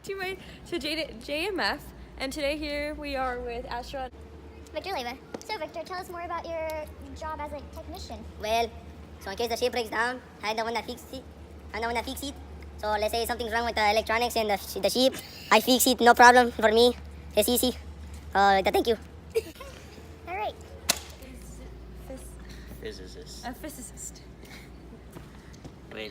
to JMF, and today here we are with astronaut Victor Leva. So Victor, tell us more about your job as a technician. Well, so in case the ship breaks down, I'm the one that fixes it. I'm the one that fixes it. So let's say something's wrong with the electronics and the ship. I fix it, no problem for me. It's easy. Thank you. All right. Physicist. a physicist. Well,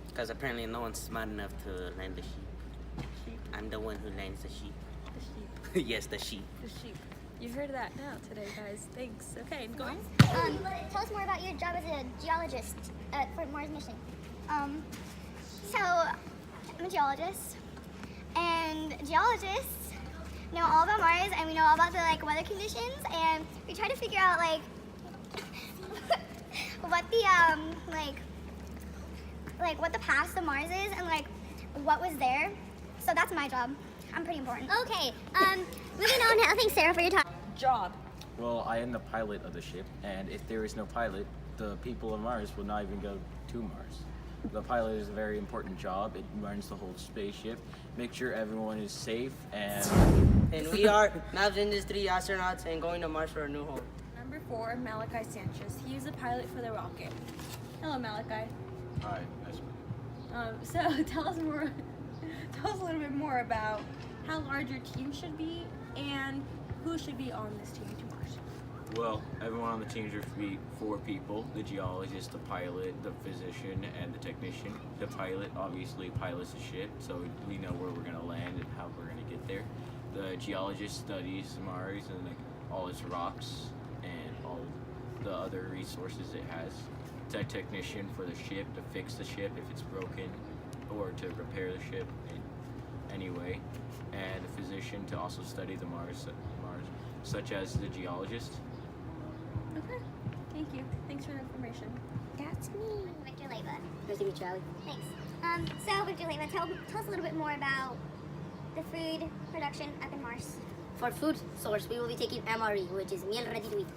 because apparently no one's smart enough to land the sheep. I'm the one who lands the sheep. The sheep. Yes, the sheep. The sheep. You heard that now today, guys. Thanks. Okay, go on. Tell us more about your job as a geologist for Mars mission. So I'm a geologist, and geologists know all about Mars, and we know all about the weather conditions, and we try to figure out what the what the past of Mars is, and what was there. So that's my job. I'm pretty important. Okay. Moving on. Thanks, Sarah, for your time. Job. Well, I am the pilot of the ship, and if there is no pilot, the people of Mars will not even go to Mars. The pilot is a very important job. It runs the whole spaceship, make sure everyone is safe, and we are Mavs Industry astronauts and going to Mars for a new home. Number 4, Malachi Sanchez. He's the pilot for the rocket. Hello, Malachi. Hi, nice to meet you. So tell us a little bit more about how large your team should be and who should be on this team to Mars. Well, everyone on the team should be 4 people: the geologist, the pilot, the physician, and the technician. The pilot obviously pilots the ship, so we know where we're going to land and how we're going to get there. The geologist studies Mars and all its rocks and all the other resources it has. The technician for the ship to fix the ship if it's broken, or to repair the ship in any way. And the physician to also study the Mars, such as the geologist. Okay. Thank you. Thanks for the information. That's me, Victor Leva. Nice to meet you, Ali. Thanks. So Victor Leva, tell us a little bit more about the food production up in Mars. For food source, we will be taking MRE, which is meal ready to eat.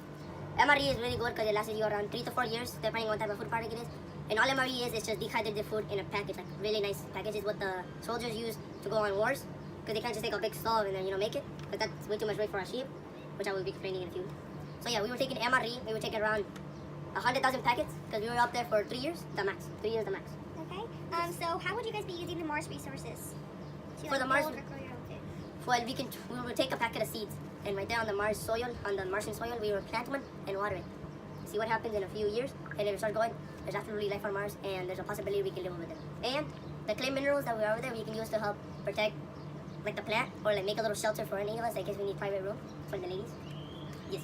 MRE is really good because it lasts you around 3 to 4 years, depending on what type of food product it is. And all MRE is just dehydrated food in a package, like really nice package. Is what the soldiers use to go on wars, because they can't just take a big stove and then make it, because that's way too much weight for a ship, which I will be explaining in a few. So yeah, we were taking MRE. We were taking around 100,000 packets because we were up there for 3 years, the max. 3 years, the max. Okay. So how would you guys be using the Mars resources? To, For the Mars, build or grow your own food? well, we will take a packet of seeds, and right there on the Mars soil, on the Martian soil, we will plant one and water it. See what happens in a few years, and if it starts going, there's absolutely life on Mars, and there's a possibility we can live over there. And the clay minerals that we are over there, we can use to help protect the plant, or make a little shelter for any of us in case we need private room for the ladies. Yes.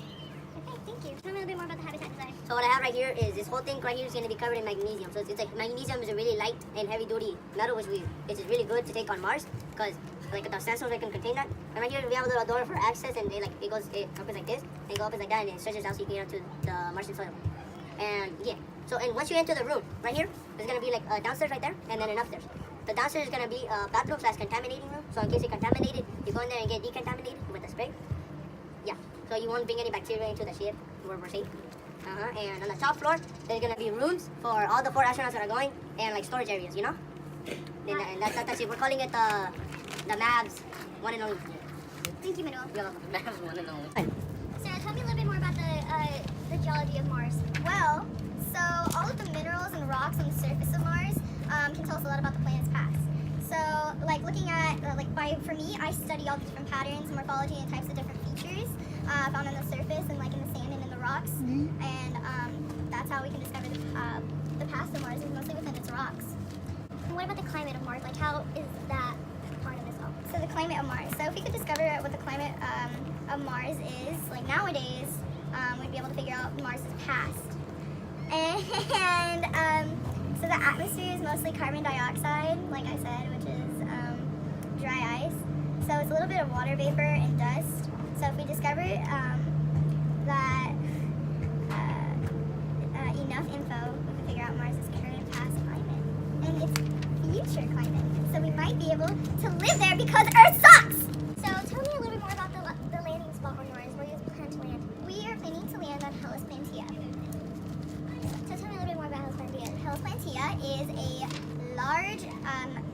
Okay, thank you. Tell me a little bit more about the habitat design. So what I have right here is this whole thing right here is going to be covered in magnesium. So it's like magnesium is a really light and heavy duty metal, which is really good to take on Mars, because the sensors can contain that. And right here we have a little door for access, and it opens like this, and it opens like that, and it stretches out so you can get onto the Martian soil. And yeah, so and once you enter the room right here, there's going to be a downstairs right there, and then an upstairs. The downstairs is going to be a bathroom / contaminating room. So in case you're contaminated, you go in there and get decontaminated with a spray. Yeah, so you won't bring any bacteria into the ship. We're safe. And on the top floor, there's gonna be rooms for all the 4 astronauts that are going, and storage areas, And that's it. We're calling it the Mavs one and only. Thank you, Manuel. You're welcome. Mavs one and only. Sarah, tell me a little bit more about the geology of Mars. Well, so all of the minerals and rocks on the surface of Mars can tell us a lot about the planet's past. So, looking at, for me, I study all the different patterns, morphology, and types of different features found on the surface and in the sand and in the rocks. And that's how we can discover the past of Mars is mostly within its rocks. And what about the climate of Mars? How is that part of this all? So the climate of Mars. So if we could discover what the climate of Mars is, nowadays, we'd be able to figure out Mars' past. And so the atmosphere is mostly carbon dioxide, like I said, which is dry ice. So it's a little bit of water vapor and dust. So if we discover that enough info, we can figure out Mars' current and past climate and its future climate. So we might be able to live there because Earth sucks! So tell me a little bit more about the landing spot on Mars, where you plan to land. We are planning to land on Hellas Plantea. So tell me a little bit more about Hellas Plantea. Hellas Plantea is a large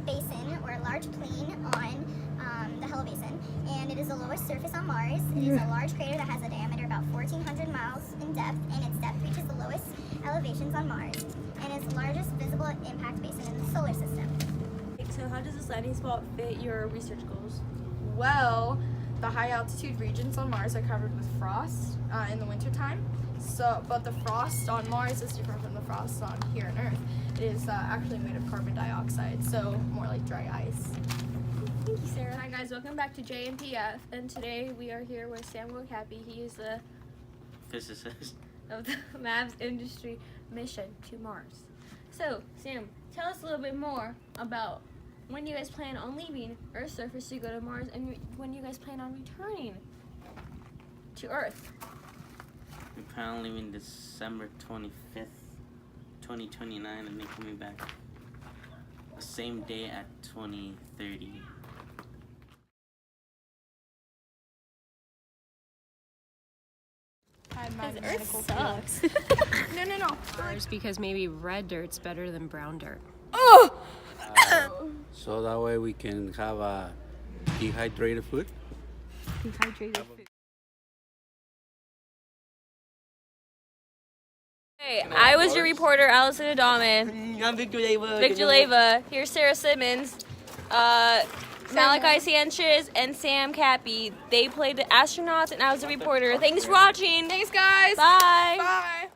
basin or a large plain on the Hello Basin, and it is the lowest surface on Mars. It is a large crater that has a diameter about 1,400 miles in depth, and its depth reaches the lowest elevations on Mars, and it's the largest visible impact basin in the solar system. So how does this landing spot fit your research goals? Well, the high altitude regions on Mars are covered with frost in the wintertime. But the frost on Mars is different from the frost on here on Earth. It is actually made of carbon dioxide, so more like dry ice. Thank you, Sarah. Hi guys, welcome back to JMPF, and today we are here with Samuel Cappy. He is the Physicist. of the Mavs industry mission to Mars. So, Sam, tell us a little bit more about when you guys plan on leaving Earth's surface to go to Mars, and when you guys plan on returning to Earth. We plan on leaving December 25th, 2029, and then coming back the same day at 2030. Because Earth sucks. No. Mars because maybe red dirt's better than brown dirt. So that way we can have a dehydrated food. Dehydrated food. Hey, I was your reporter, Allison Adame. I'm Victor Leva. Victor Leva. Here's Sarah Simmons, Malachi Sanchez, and Sam Cappy. They played the astronauts, and I was the reporter. Thanks for watching. Thanks, guys. Bye. Bye.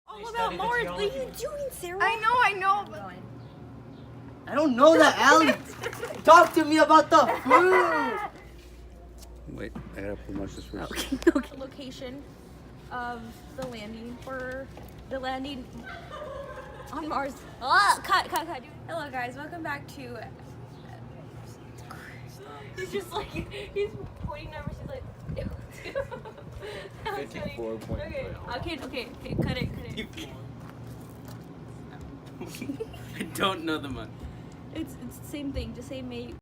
All about Mars. What are you doing, Sarah? I know. But I don't know that, Allie. Talk to me about the food. Wait, I gotta put Marshall's first. Okay. Location of the landing on Mars. Oh, cut. Hello, guys. Welcome back to. He's just like he's pointing numbers. He's like. 54.5. Okay. Cut it. I don't know the month. It's the same thing. Just say May.